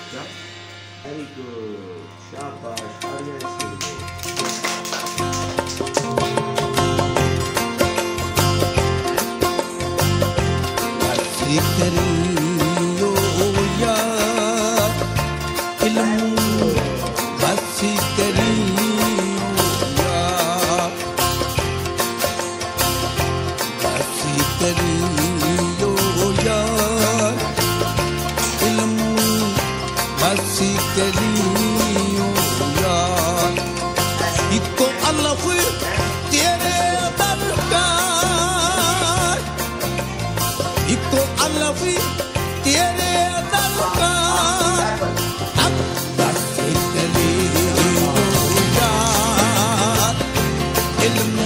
Very good. Shabash. करियो यार इल्म हंसी करियो यार हंसी करियो यार इल्म हंसी करियो यार इको अल्लाह तेरे दर का इको अल्लाह तेरे दर का अब हंसी करियो यार इल्म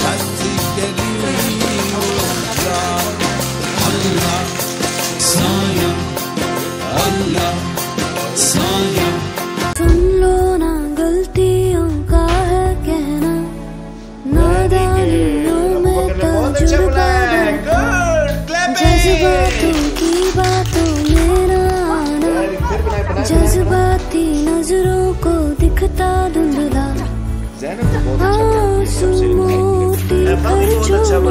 हंसी करियो यार अल्लाह साया अल्लाह साया सुन लो ना गलतियों का है कहना नादानियों में तजुर्बा जज्बातों की बातों में ना आना जज्बाती नजरों को दिखता धुंधला आंसू मोटी खर्चों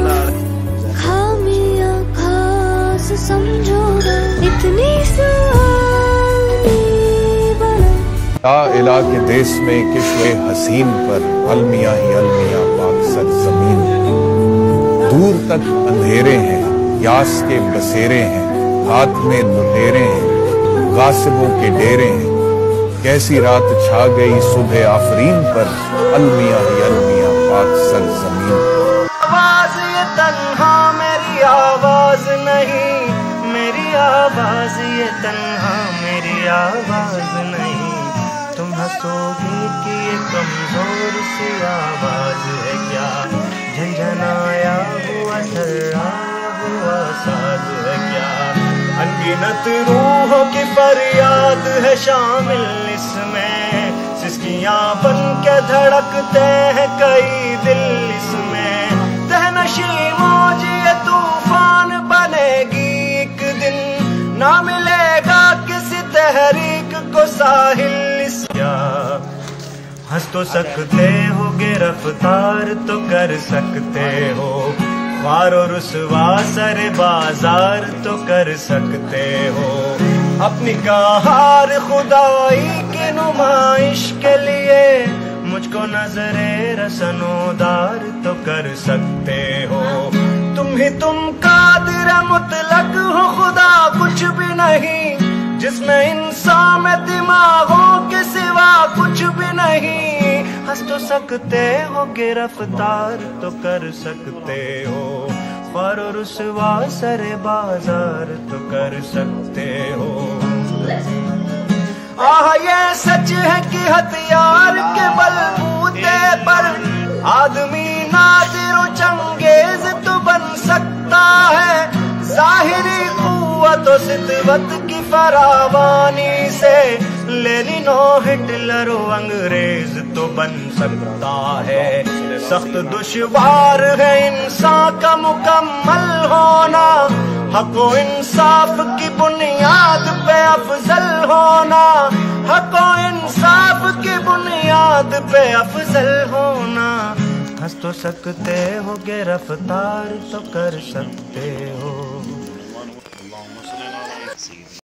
खामियां खास समझोगा इतनी सानी बना इला के देश में किश्वे हसीन पर अलमिया ही अलमिया पाक सरजमीन दूर तक अंधेरे हैं यास के बसेरे हैं हाथ में लुटेरे हैं गासिबों के डेरे हैं कैसी रात छा गई सुबह आफरीन पर अलमिया ही अलमिया पाक सरजमीन आवाज ये तन्हा मेरी आवाज नहीं मेरी आवाज ये तन्हा मेरी आवाज नहीं तुम हंसोगे कि ये कमजोर सी आवाज है क्या झंझनाया हुआ सर्राया हुआ साज है क्या अनगिनत रूहों की फरियाद है शामिल इसमें सिसकियां बन के धड़कते हैं कई दिल इसमें तहनशी मौज ये तूफान बनेगी एक दिन ना मिलेगा किसी तहरीक को साहिल क्या हंस तो सकते हो गिरफ्तार तो कर सकते हो ख्वार और रुसवा सर बाजार तो कर सकते हो अपनी कहार खुदाई की नुमाइश के लिए मुझको नजरे रसनोदार तो कर सकते हो तुम कादिर मुतलक हो खुदा कुछ भी नहीं जिसमें इंसान में दिमागों के सिवा कुछ भी नहीं हंस तो सकते हो गिरफ्तार तो कर सकते हो ख्वार और रुसवा सर बाजार तो कर सकते हो आह ये सच है कि हथियार के बलबूते पर आदमी नादिर और चंगेज तो बन सकता है जाहिरी कुव्वत और सितवत की फरावानी से लेनिनो हिटलर अंग्रेज तो बन सकता है सख्त दुश्वार है इंसान का मुकम्मल होना हक व इंसाफ की बुनियाद पे अफजल होना हक व इंसाफ की बुनियाद पे अफजल होना हंस तो सकते हो गिरफ्तार तो कर सकते हो